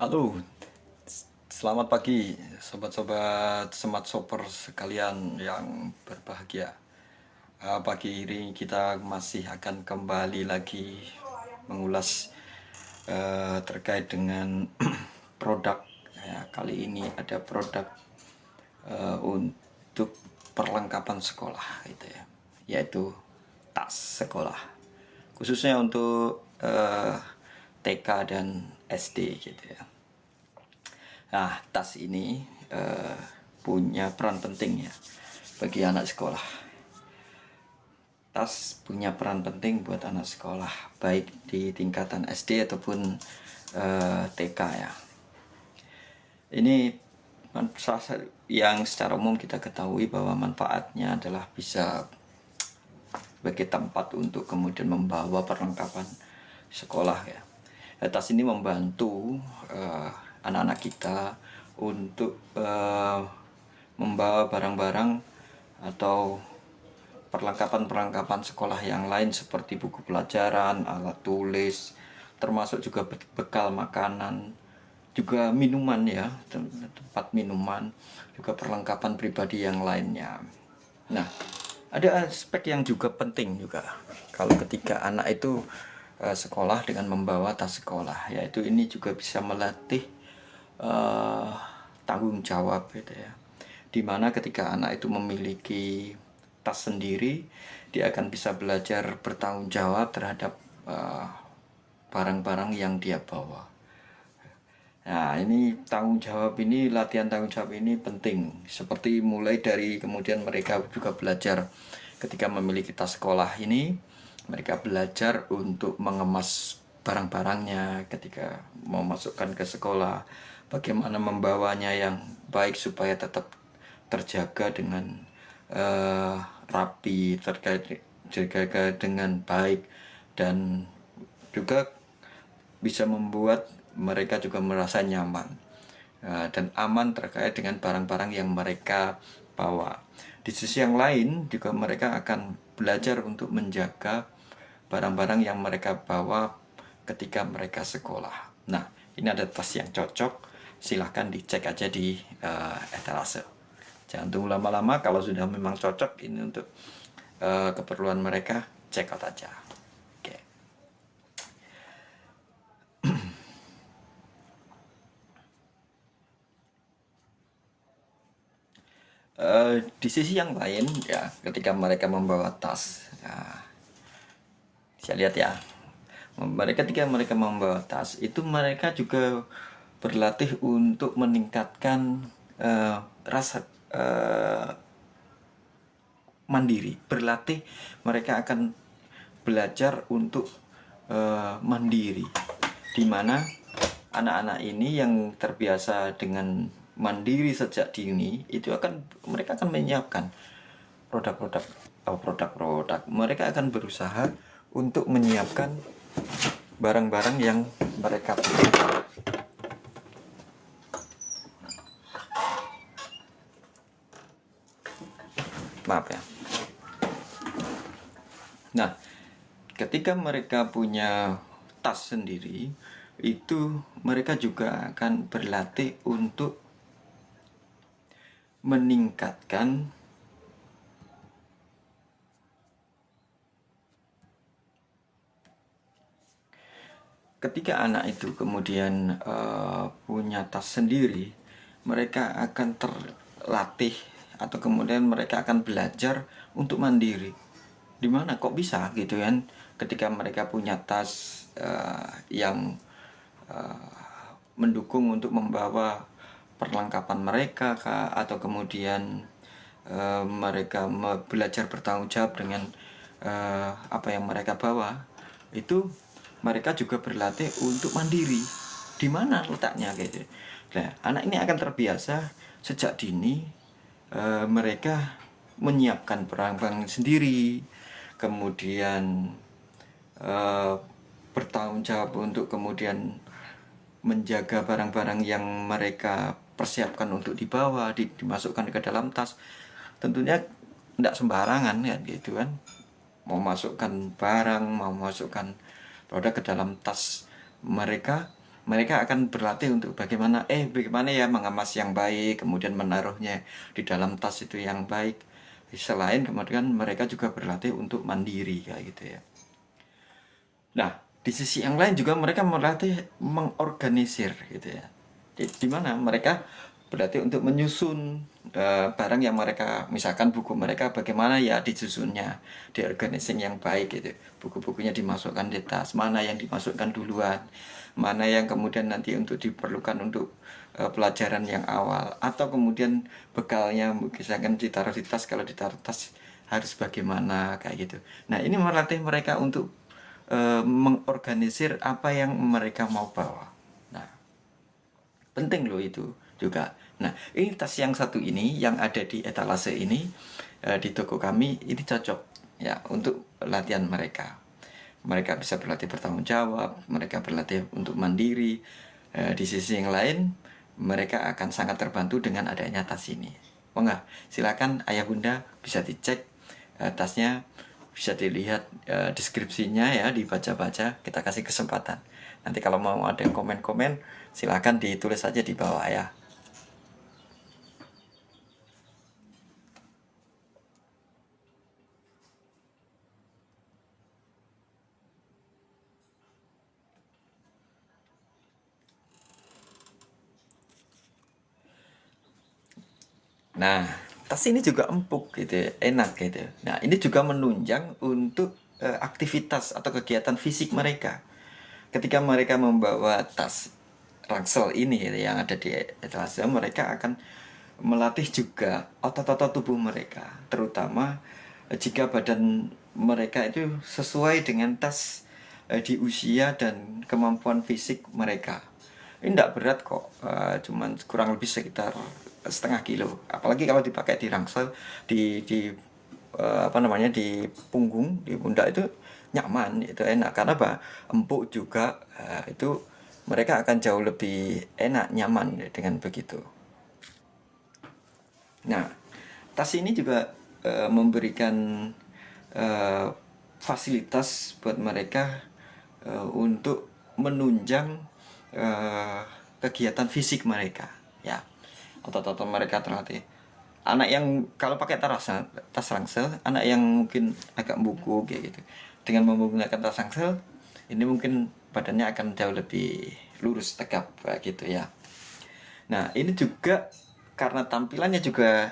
Halo, selamat pagi sobat-sobat Smart Shopper sekalian yang berbahagia. Pagi ini kita masih akan kembali lagi mengulas terkait dengan produk. Ya, kali ini ada produk untuk perlengkapan sekolah gitu ya, yaitu tas sekolah, khususnya untuk TK dan SD gitu ya. Nah, tas ini punya peran penting ya bagi anak sekolah. Tas punya peran penting buat anak sekolah, baik di tingkatan SD ataupun TK ya. Ini yang secara umum kita ketahui bahwa manfaatnya adalah bisa sebagai tempat untuk kemudian membawa perlengkapan sekolah ya. Tas ini membantu anak-anak kita untuk membawa barang-barang atau perlengkapan-perlengkapan sekolah yang lain seperti buku pelajaran, alat tulis, termasuk juga bekal makanan, juga minuman ya, tempat minuman, juga perlengkapan pribadi yang lainnya. Nah, ada aspek yang juga penting juga kalau ketika anak itu sekolah dengan membawa tas sekolah, yaitu ini juga bisa melatih tanggung jawab gitu ya, dimana ketika anak itu memiliki tas sendiri, dia akan bisa belajar bertanggung jawab terhadap barang-barang yang dia bawa. Nah, ini tanggung jawab ini, latihan tanggung jawab ini penting. Seperti mulai dari kemudian mereka juga belajar ketika memiliki tas sekolah ini, mereka belajar untuk mengemas barang-barangnya ketika mau masukkan ke sekolah, bagaimana membawanya yang baik supaya tetap terjaga dengan rapi, terjaga dengan baik, dan juga bisa membuat mereka juga merasa nyaman dan aman terkait dengan barang-barang yang mereka bawa. Di sisi yang lain juga mereka akan belajar untuk menjaga barang-barang yang mereka bawa ketika mereka sekolah. Nah, ini ada tas yang cocok, silahkan dicek aja di etalase. Jangan tunggu lama-lama, kalau sudah memang cocok ini untuk keperluan mereka, check out aja. Di sisi yang lain ya, ketika mereka membawa tas ya, saya lihat ya, ketika mereka membawa tas itu mereka juga berlatih untuk meningkatkan rasa mandiri. Berlatih, mereka akan belajar untuk mandiri, dimana anak-anak ini yang terbiasa dengan mandiri sejak dini itu mereka akan menyiapkan produk-produk, mereka akan berusaha untuk menyiapkan barang-barang yang mereka butuhkan. Maaf ya. Nah, ketika mereka punya tas sendiri, itu mereka juga akan berlatih untuk meningkatkan ketika anak itu kemudian punya tas sendiri, mereka akan terlatih atau kemudian mereka akan belajar untuk mandiri. Dimana kok bisa gitu kan, ketika mereka punya tas yang mendukung untuk membawa perlengkapan mereka kah, atau kemudian mereka belajar bertanggung jawab dengan apa yang mereka bawa, itu mereka juga berlatih untuk mandiri. Di mana letaknya gitu. Nah, anak ini akan terbiasa sejak dini mereka menyiapkan barang-barang sendiri, kemudian bertanggung jawab untuk kemudian menjaga barang-barang yang mereka persiapkan untuk dibawa, dimasukkan ke dalam tas. Tentunya tidak sembarangan ya gitu kan, mau masukkan barang, mau masukkan produk ke dalam tas mereka, mereka akan berlatih untuk bagaimana ya mengemas yang baik, kemudian menaruhnya di dalam tas itu yang baik. Selain kemudian mereka juga berlatih untuk mandiri kayak gitu ya. Nah, di sisi yang lain juga mereka melatih mengorganisir gitu ya. Di mana mereka berlatih untuk menyusun barang yang mereka, misalkan buku mereka bagaimana ya disusunnya, diorganising yang baik gitu. Buku-bukunya dimasukkan di tas, mana yang dimasukkan duluan, mana yang kemudian nanti untuk diperlukan untuk pelajaran yang awal, atau kemudian bekalnya misalkan ditaruh di tas, kalau ditaruh tas harus bagaimana kayak gitu. Nah, ini melatih mereka untuk mengorganisir apa yang mereka mau bawa. Nah, penting loh itu juga. Nah, ini tas yang satu ini yang ada di etalase ini di toko kami ini cocok ya untuk latihan mereka. Mereka bisa berlatih bertanggung jawab, mereka berlatih untuk mandiri. Di sisi yang lain, mereka akan sangat terbantu dengan adanya tas ini. Oh enggak, silakan ayah bunda bisa dicek tasnya, bisa dilihat deskripsinya ya, dibaca-baca, kita kasih kesempatan. Nanti kalau mau ada komen-komen, silakan ditulis saja di bawah ya. Nah, tas ini juga empuk gitu ya, enak gitu. Nah, ini juga menunjang untuk aktivitas atau kegiatan fisik mereka. Ketika mereka membawa tas ransel ini gitu, yang ada di etalase, mereka akan melatih juga otot-otot tubuh mereka, terutama jika badan mereka itu sesuai dengan tas di usia dan kemampuan fisik mereka. Ini tidak berat kok, cuman kurang lebih sekitar setengah kilo. Apalagi kalau dipakai di rangsel, di apa namanya, di punggung, di pundak itu nyaman, itu enak. Karena apa? Empuk juga, itu mereka akan jauh lebih enak, nyaman dengan begitu. Nah, tas ini juga memberikan eh, fasilitas buat mereka untuk menunjang eh, kegiatan fisik mereka. Ya, otot-otot mereka terlatih. Anak yang kalau pakai tas ransel, anak yang mungkin agak buku kayak gitu, dengan menggunakan tas ransel, ini mungkin badannya akan jauh lebih lurus tegap kayak gitu ya. Nah, ini juga karena tampilannya juga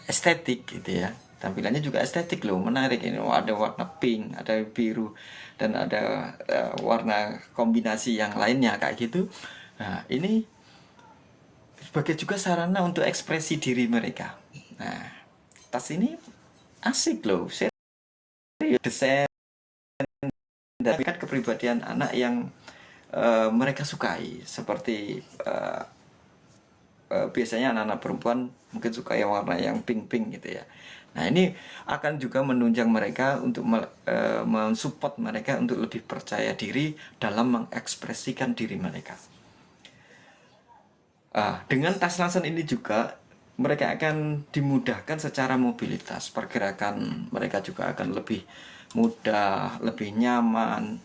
estetik gitu ya. Tampilannya juga estetik loh, menarik ini. Ada warna pink, ada biru, dan ada warna kombinasi yang lainnya kayak gitu. Nah, ini sebagai juga sarana untuk ekspresi diri mereka. Nah, tas ini asik loh, serius, desain dan kepribadian anak yang mereka sukai, seperti biasanya anak-anak perempuan mungkin suka yang warna yang pink-pink gitu ya. Nah, ini akan juga menunjang mereka untuk mensupport mereka untuk lebih percaya diri dalam mengekspresikan diri mereka. Dengan tas ransel ini juga mereka akan dimudahkan secara mobilitas. Pergerakan mereka juga akan lebih mudah, lebih nyaman,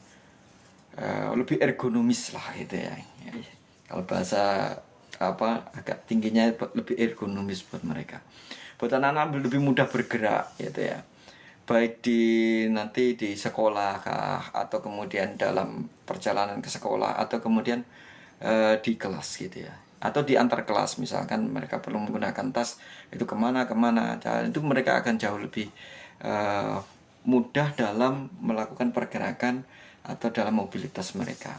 lebih ergonomis lah gitu ya. Kalau bahasa apa agak tingginya lebih ergonomis buat mereka. Buat anak-anak lebih mudah bergerak gitu ya. Baik di nanti di sekolah kah, atau kemudian dalam perjalanan ke sekolah, atau kemudian di kelas gitu ya, atau di antar kelas, misalkan mereka perlu menggunakan tas itu kemana-kemana, itu mereka akan jauh lebih mudah dalam melakukan pergerakan atau dalam mobilitas mereka.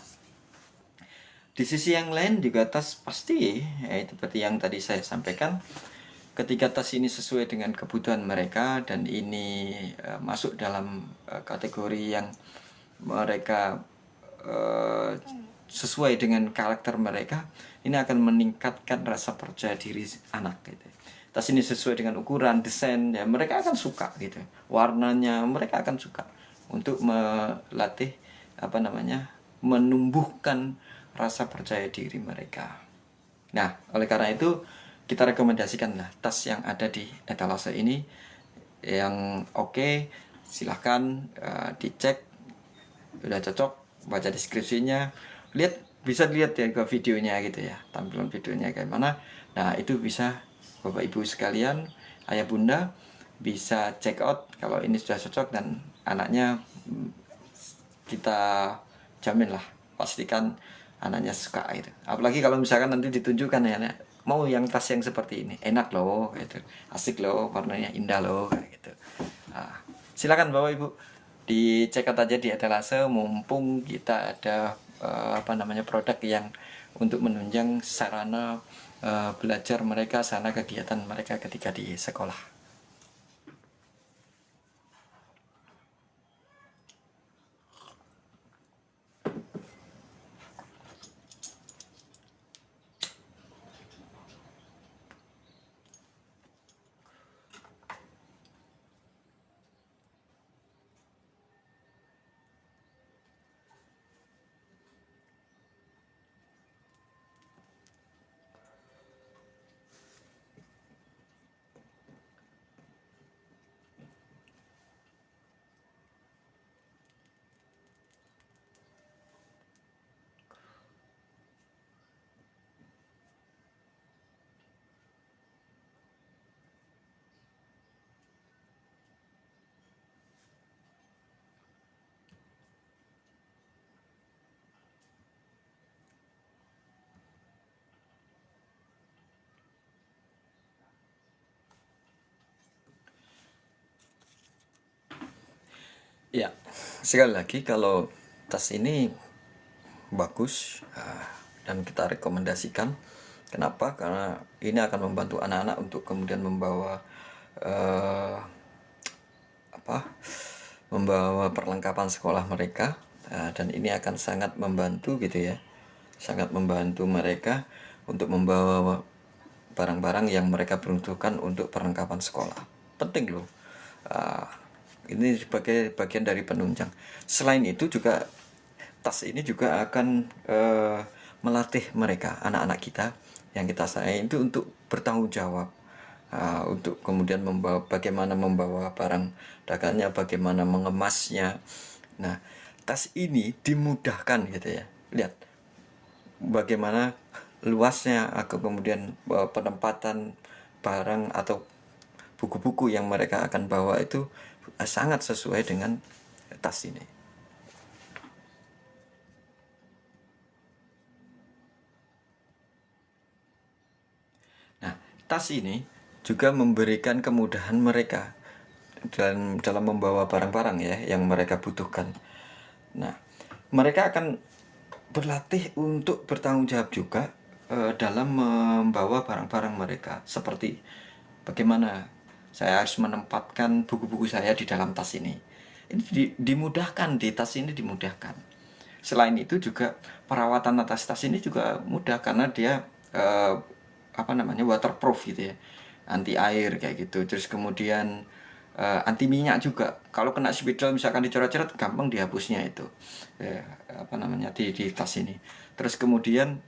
Di sisi yang lain juga tas pasti ya, seperti yang tadi saya sampaikan, ketika tas ini sesuai dengan kebutuhan mereka dan ini masuk dalam kategori yang mereka sesuai dengan karakter mereka, ini akan meningkatkan rasa percaya diri anak gitu. Tas ini sesuai dengan ukuran, desain, ya mereka akan suka gitu. Warnanya mereka akan suka, untuk melatih apa namanya, menumbuhkan rasa percaya diri mereka. Nah, oleh karena itu kita rekomendasikan lah tas yang ada di etalase ini yang oke, silahkan dicek, udah cocok, baca deskripsinya, lihat bisa dilihat ya ke videonya gitu ya, tampilan videonya kayak mana. Nah itu bisa Bapak Ibu sekalian, ayah bunda bisa check out kalau ini sudah cocok dan anaknya, kita jamin lah, pastikan anaknya suka itu. Apalagi kalau misalkan nanti ditunjukkan ya, mau yang tas yang seperti ini, enak loh gitu, asik loh, warnanya indah loh kayak gitu. Nah, silakan Bapak Ibu di check out aja di etalase, mumpung kita ada produk yang untuk menunjang sarana belajar mereka, sarana kegiatan mereka ketika di sekolah. Ya, sekali lagi kalau tas ini bagus, dan kita rekomendasikan. Kenapa? Karena ini akan membantu anak-anak untuk kemudian membawa eh, membawa perlengkapan sekolah mereka, dan ini akan sangat membantu gitu ya, sangat membantu mereka untuk membawa barang-barang yang mereka butuhkan untuk perlengkapan sekolah. Penting loh. Uh, ini sebagai bagian dari penunjang. Selain itu juga tas ini juga akan melatih mereka, anak-anak kita yang kita sayang itu untuk bertanggung jawab, untuk kemudian bagaimana membawa barang dagangannya, bagaimana mengemasnya. Nah, tas ini dimudahkan gitu ya. Lihat bagaimana luasnya, atau kemudian penempatan barang atau buku-buku yang mereka akan bawa itu sangat sesuai dengan tas ini. Nah, tas ini juga memberikan kemudahan mereka dalam membawa barang-barang ya yang mereka butuhkan. Nah, mereka akan berlatih untuk bertanggung jawab juga dalam membawa barang-barang mereka, seperti bagaimana saya harus menempatkan buku-buku saya di dalam tas ini. Ini dimudahkan, di tas ini dimudahkan. Selain itu juga perawatan atas tas ini juga mudah karena dia waterproof gitu ya, anti air kayak gitu. Terus kemudian anti minyak juga. Kalau kena spidol misalkan dicoret-coret gampang dihapusnya itu di tas ini. Terus kemudian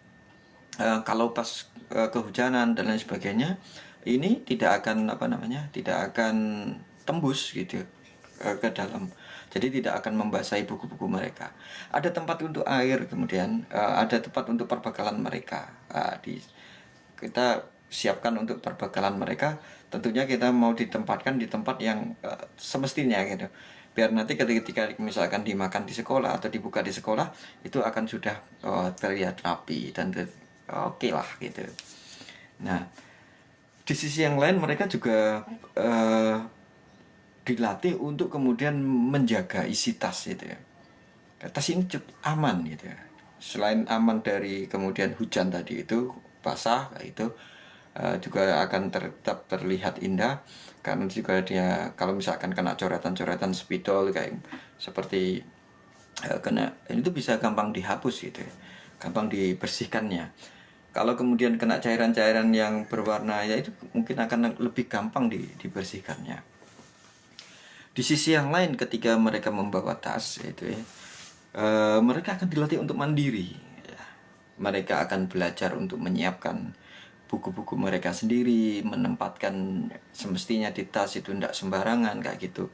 kalau pas kehujanan dan lain sebagainya, ini tidak akan tidak akan tembus gitu ke dalam. Jadi tidak akan membasahi buku-buku mereka. Ada tempat untuk air, kemudian ada tempat untuk perbekalan mereka. Kita siapkan untuk perbekalan mereka. Tentunya kita mau ditempatkan di tempat yang semestinya gitu. Biar nanti ketika misalkan dimakan di sekolah atau dibuka di sekolah, itu akan sudah terlihat rapi dan oke lah gitu. Nah, di sisi yang lain mereka juga dilatih untuk kemudian menjaga isi tas gitu ya. Tas ini cukup aman gitu ya. Selain aman dari kemudian hujan tadi itu basah itu, juga akan tetap terlihat indah karena juga dia kalau misalkan kena coretan-coretan spidol kayak seperti kena itu bisa gampang dihapus gitu ya, gampang dibersihkannya. Kalau kemudian kena cairan-cairan yang berwarna ya itu mungkin akan lebih gampang dibersihkannya. Di sisi yang lain ketika mereka membawa tas itu ya, mereka akan dilatih untuk mandiri ya. Mereka akan belajar untuk menyiapkan buku-buku mereka sendiri, menempatkan semestinya di tas itu tidak sembarangan kayak gitu.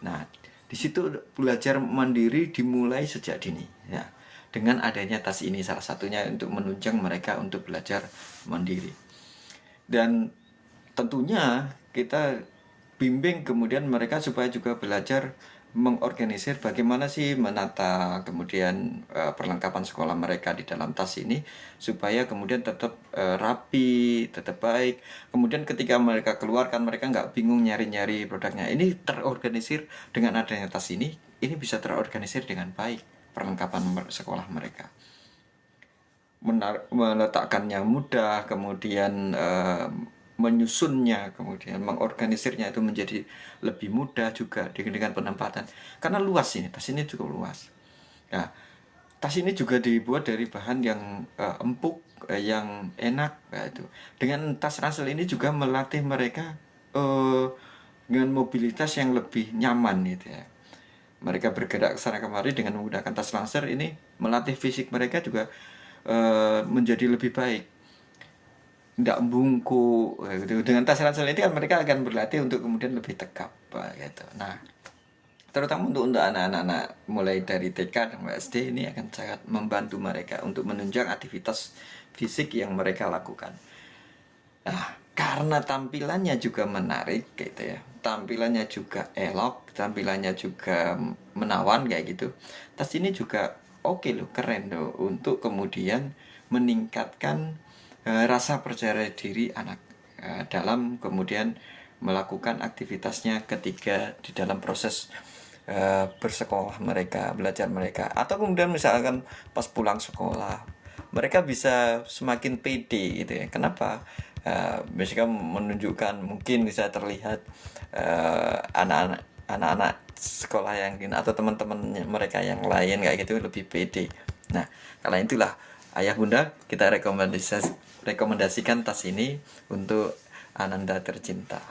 Nah, di situ belajar mandiri dimulai sejak dini ya. dengan adanya tas ini, salah satunya untuk menunjang mereka untuk belajar mandiri. Dan tentunya kita bimbing kemudian mereka supaya juga belajar mengorganisir bagaimana sih menata kemudian perlengkapan sekolah mereka di dalam tas ini supaya kemudian tetap rapi, tetap baik. Kemudian ketika mereka keluar kan mereka nggak bingung nyari-nyari produknya. Ini terorganisir dengan adanya tas ini bisa terorganisir dengan baik perlengkapan sekolah mereka. Meletakkannya mudah, kemudian menyusunnya, kemudian mengorganisirnya itu menjadi lebih mudah juga dengan penempatan. Karena luas ini, tas ini cukup luas. Nah, tas ini juga dibuat dari bahan yang empuk, yang enak, itu. Dengan tas ransel ini juga melatih mereka dengan mobilitas yang lebih nyaman gitu ya. Mereka bergerak ke sana kemari dengan menggunakan tas ransel ini melatih fisik mereka juga menjadi lebih baik, tidak bungkuk gitu. Dengan tas ransel ini kan mereka akan berlatih untuk kemudian lebih tegap gitu. Nah, terutama untuk anak-anak mulai dari TK dan SD ini akan sangat membantu mereka untuk menunjang aktivitas fisik yang mereka lakukan. Nah, karena tampilannya juga menarik gitu ya, tampilannya juga elok, tampilannya juga menawan kayak gitu. Tas ini juga oke loh, keren loh untuk kemudian meningkatkan rasa percaya diri anak dalam kemudian melakukan aktivitasnya ketika di dalam proses bersekolah mereka, belajar mereka, atau kemudian misalkan pas pulang sekolah mereka bisa semakin pede gitu ya. Kenapa? Mereka menunjukkan, mungkin bisa terlihat anak-anak sekolah yang lain atau teman-teman mereka yang lain kayak gitu lebih pede. Nah, karena itulah ayah bunda kita rekomendasikan tas ini untuk Ananda tercinta.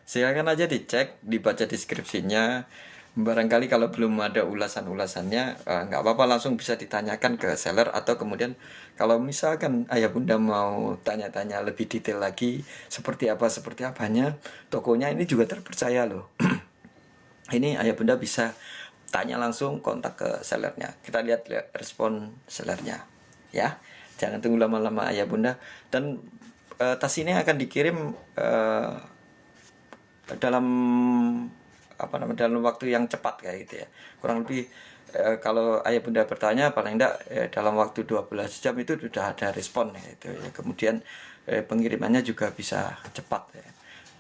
Silakan aja dicek, dibaca deskripsinya. Barangkali kalau belum ada ulasan-ulasannya, nggak apa-apa, langsung bisa ditanyakan ke seller. Atau kemudian kalau misalkan ayah bunda mau tanya-tanya lebih detail lagi seperti apanya, tokonya ini juga terpercaya loh. Ini ayah bunda bisa tanya langsung, kontak ke sellernya. Kita lihat respon sellernya ya. Jangan tunggu lama-lama ayah bunda. Dan tas ini akan dikirim dalam dalam waktu yang cepat kayak gitu ya. Kurang lebih kalau ayah bunda bertanya paling enggak dalam waktu 12 jam itu sudah ada respon gitu ya. Kemudian pengirimannya juga bisa cepat ya.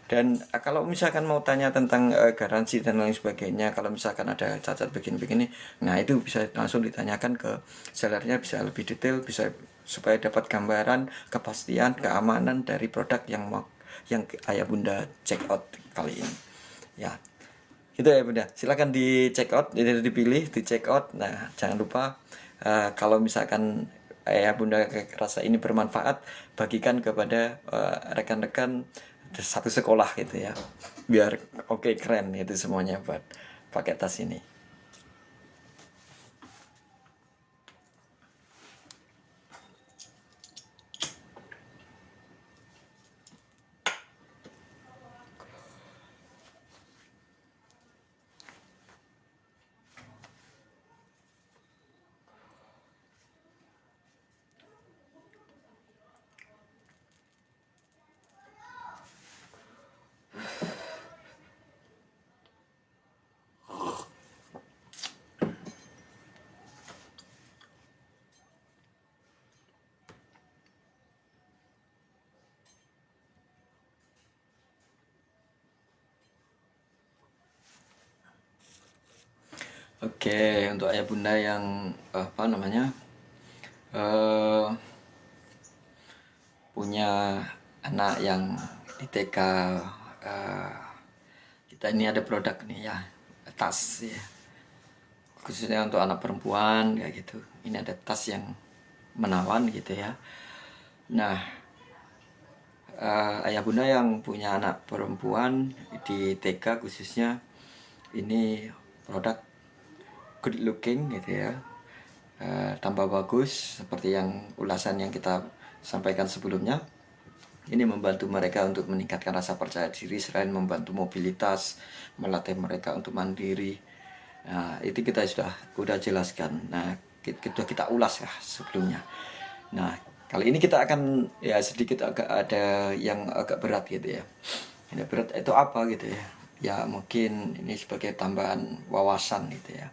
Dan kalau misalkan mau tanya tentang garansi dan lain sebagainya, kalau misalkan ada cacat begini-begini, nah itu bisa langsung ditanyakan ke sellernya, bisa lebih detail, bisa supaya dapat gambaran kepastian keamanan dari produk yang ayah bunda check out kali ini ya. Gitu ya bunda, silakan di check out, dipilih di check out. Nah jangan lupa kalau misalkan ayah bunda rasa ini bermanfaat, bagikan kepada rekan-rekan satu sekolah gitu ya, biar oke, keren itu semuanya buat pakai tas ini. Oke, untuk ayah bunda yang eh, punya anak yang di TK, kita ini ada produk nih ya, tas ya, khususnya untuk anak perempuan kayak gitu. Ini ada tas yang menawan gitu ya. Nah, ayah bunda yang punya anak perempuan di TK khususnya, ini produk good looking gitu ya, tambah bagus seperti yang ulasan yang kita sampaikan sebelumnya. Ini membantu mereka untuk meningkatkan rasa percaya diri selain membantu mobilitas, melatih mereka untuk mandiri. Nah, itu kita sudah jelaskan. Nah, kita ulas ya sebelumnya. Nah, kali ini kita akan ya sedikit agak ada yang agak berat gitu ya. Ini berat itu apa gitu ya? Ya mungkin ini sebagai tambahan wawasan gitu ya.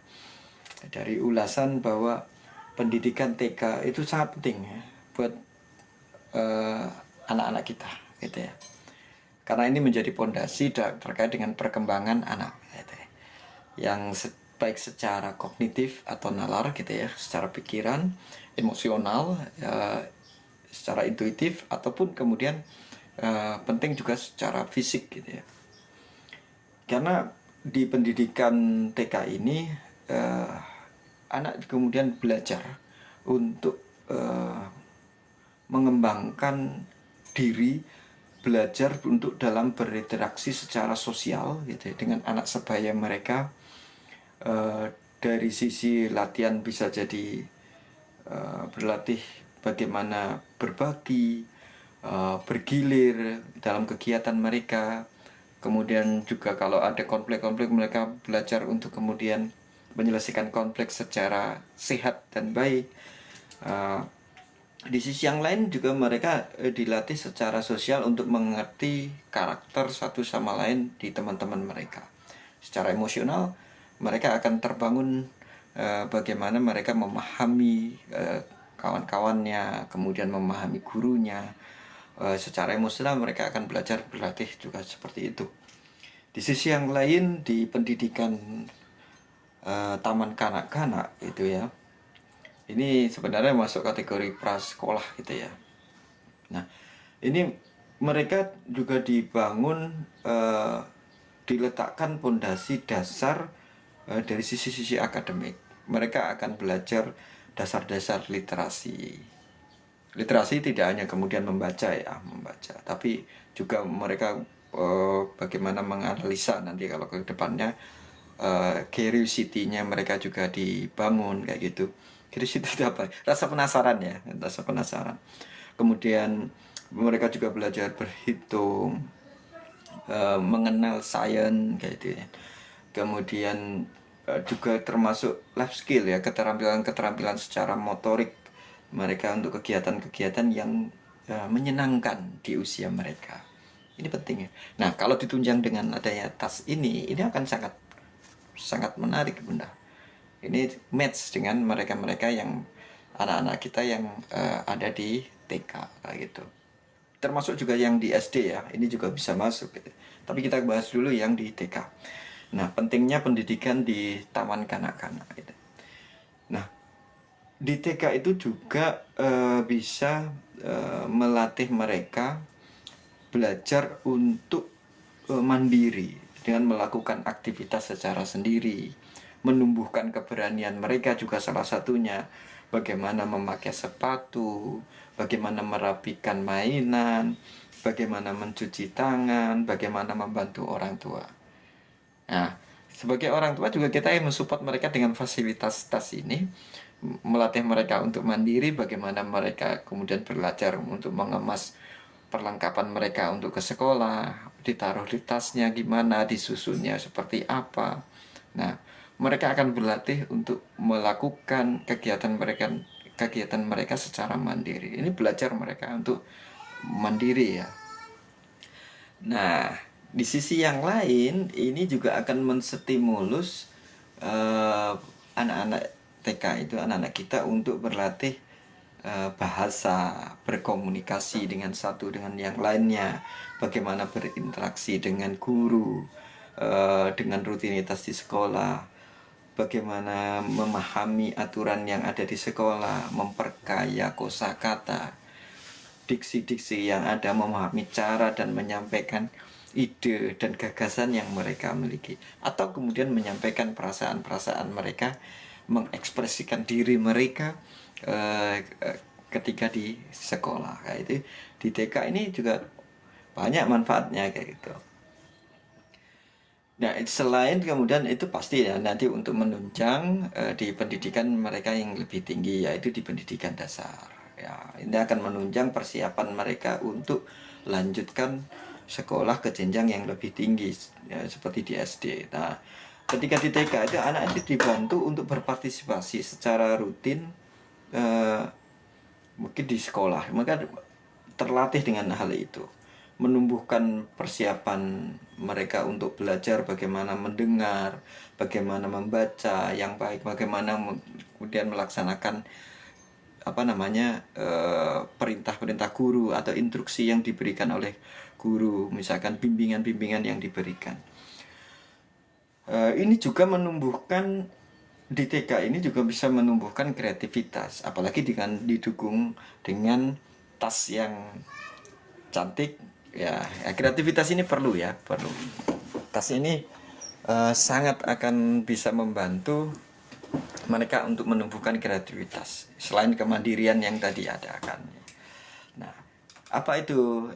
Dari ulasan bahwa pendidikan TK itu sangat penting ya buat anak-anak kita gitu ya. Karena ini menjadi pondasi terkait dengan perkembangan anak gitu ya. Yang baik secara kognitif atau nalar gitu ya, secara pikiran, emosional, secara intuitif, ataupun kemudian penting juga secara fisik gitu ya. Karena di pendidikan TK ini anak kemudian belajar untuk mengembangkan diri, belajar untuk dalam berinteraksi secara sosial gitu ya, dengan anak sebaya mereka. Dari sisi latihan bisa jadi berlatih bagaimana berbagi, bergilir dalam kegiatan mereka. Kemudian juga kalau ada konflik-konflik, mereka belajar untuk kemudian menyelesaikan konflik secara sehat dan baik. Di sisi yang lain juga mereka dilatih secara sosial untuk mengerti karakter satu sama lain di teman-teman mereka. Secara emosional mereka akan terbangun bagaimana mereka memahami kawan-kawannya, kemudian memahami gurunya. Secara emosional mereka akan belajar berlatih juga seperti itu. Di sisi yang lain di pendidikan taman kanak-kanak itu ya, ini sebenarnya masuk kategori prasekolah gitu ya. Nah, ini mereka juga dibangun, diletakkan pondasi dasar dari sisi-sisi akademik. Mereka akan belajar dasar-dasar literasi. Literasi tidak hanya kemudian membaca ya, tapi juga mereka bagaimana menganalisa nanti kalau ke depannya, curiosity-nya mereka juga dibangun kayak gitu. Curiosity itu apa? Rasa penasaran ya, rasa penasaran. Kemudian mereka juga belajar berhitung, mengenal sains kayak gitu ya. Kemudian juga termasuk life skill ya, keterampilan secara motorik mereka untuk kegiatan-kegiatan yang menyenangkan di usia mereka. Ini penting ya. Nah, kalau ditunjang dengan adanya tas ini akan sangat menarik Bunda. Ini match dengan mereka-mereka yang anak-anak kita yang ada di TK kayak gitu. Termasuk juga yang di SD ya, ini juga bisa masuk gitu. Tapi kita bahas dulu yang di TK. Nah, pentingnya pendidikan di taman kanak-kanak gitu. Nah, di TK itu juga bisa melatih mereka belajar untuk mandiri dengan melakukan aktivitas secara sendiri, menumbuhkan keberanian mereka juga salah satunya, bagaimana memakai sepatu, bagaimana merapikan mainan, bagaimana mencuci tangan, bagaimana membantu orang tua. Nah, sebagai orang tua juga kita yang mensupport mereka dengan fasilitas tas ini, melatih mereka untuk mandiri, bagaimana mereka kemudian belajar untuk mengemas perlengkapan mereka untuk ke sekolah, ditaruh di tasnya gimana, disusunnya seperti apa. Nah, mereka akan berlatih untuk melakukan kegiatan mereka secara mandiri. Ini belajar mereka untuk mandiri ya. Nah, di sisi yang lain ini juga akan menstimulus anak-anak TK itu, anak-anak kita untuk berlatih bahasa, berkomunikasi dengan satu dengan yang lainnya, bagaimana berinteraksi dengan guru, dengan rutinitas di sekolah, bagaimana memahami aturan yang ada di sekolah, memperkaya kosakata, diksi-diksi yang ada, memahami cara dan menyampaikan ide dan gagasan yang mereka miliki, atau kemudian menyampaikan perasaan-perasaan mereka, mengekspresikan diri mereka ketika di sekolah kayak itu. Di TK ini juga banyak manfaatnya kayak gitu. Nah, selain kemudian itu pasti ya nanti untuk menunjang di pendidikan mereka yang lebih tinggi, yaitu di pendidikan dasar ya, ini akan menunjang persiapan mereka untuk lanjutkan sekolah ke jenjang yang lebih tinggi ya, seperti di SD. Nah, ketika di TK itu anak itu dibantu untuk berpartisipasi secara rutin, mungkin di sekolah, maka terlatih dengan hal itu, menumbuhkan persiapan mereka untuk belajar bagaimana mendengar, bagaimana membaca yang baik, bagaimana kemudian melaksanakan perintah-perintah guru atau instruksi yang diberikan oleh guru, misalkan bimbingan-bimbingan yang diberikan. Ini juga menumbuhkan, di TK ini juga bisa menumbuhkan kreativitas, apalagi dengan didukung dengan tas yang cantik ya, kreativitas ini perlu ya, perlu. Tas ini sangat akan bisa membantu mereka untuk menumbuhkan kreativitas selain kemandirian yang tadi ada kan. Nah, apa itu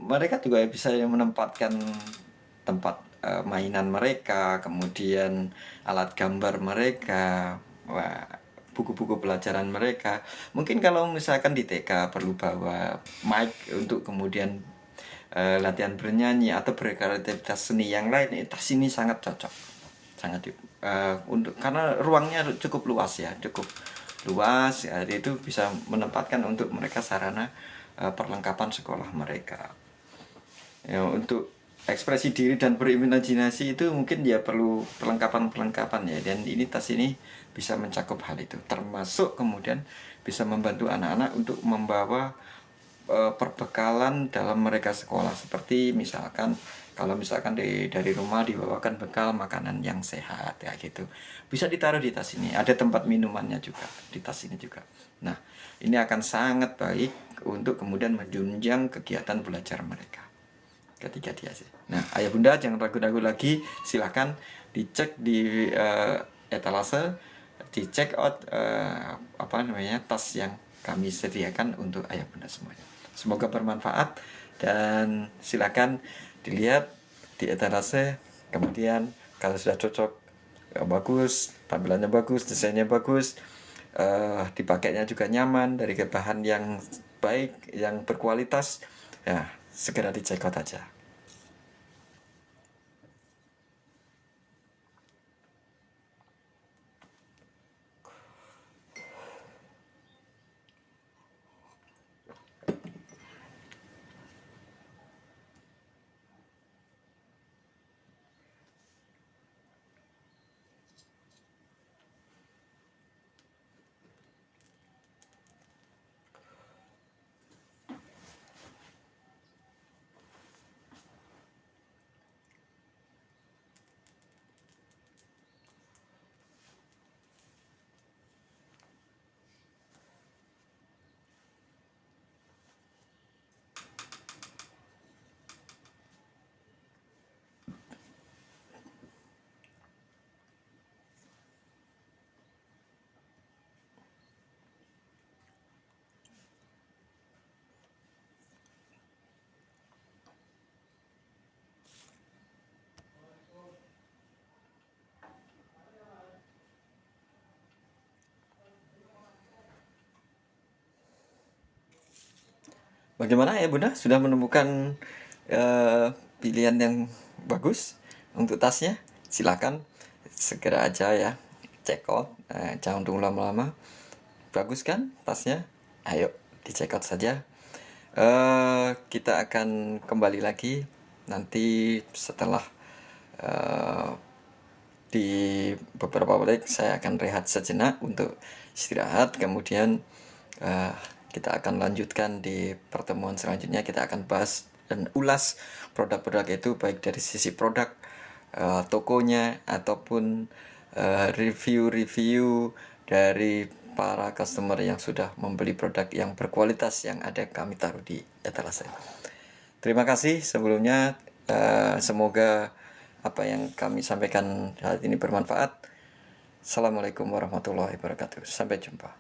mereka juga bisa menempatkan tempat mainan mereka, kemudian alat gambar mereka, buku-buku pelajaran mereka. Mungkin kalau misalkan di TK perlu bawa mic untuk kemudian latihan bernyanyi atau berkreativitas seni yang lain, tas ini sangat cocok, sangat karena ruangnya cukup luas ya, jadi itu bisa menempatkan untuk mereka sarana perlengkapan sekolah mereka ya. Untuk ekspresi diri dan berimajinasi itu mungkin ya perlu perlengkapan ya, dan ini tas ini bisa mencakup hal itu, termasuk kemudian bisa membantu anak-anak untuk membawa perbekalan dalam mereka sekolah, seperti misalkan kalau misalkan dari rumah dibawakan bekal makanan yang sehat ya gitu, bisa ditaruh di tas ini, ada tempat minumannya juga di tas ini juga. Nah, ini akan sangat baik untuk kemudian menunjang kegiatan belajar mereka ketika dia sih. Nah, ayah bunda jangan ragu-ragu lagi, silahkan dicek di etalase, dicek out tas yang kami sediakan untuk ayah bunda semuanya. Semoga bermanfaat, dan silakan dilihat di etalase. Kemudian kalau sudah cocok, bagus, tampilannya bagus, desainnya bagus, dipakainya juga nyaman, dari bahan yang baik, yang berkualitas, ya segera dicek out aja. Bagaimana ya bunda, sudah menemukan pilihan yang bagus untuk tasnya? Silakan segera aja ya, check out, jangan tunggu lama-lama. Bagus kan tasnya? Ayo di check out saja. Kita akan kembali lagi nanti setelah di beberapa menit. Saya akan rehat sejenak untuk istirahat, kemudian kita akan lanjutkan di pertemuan selanjutnya. Kita akan bahas dan ulas produk-produk itu, baik dari sisi produk, tokonya, ataupun review-review dari para customer yang sudah membeli produk yang berkualitas yang ada kami taruh di etalase. Terima kasih sebelumnya, semoga apa yang kami sampaikan saat ini bermanfaat. Assalamualaikum warahmatullahi wabarakatuh. Sampai jumpa.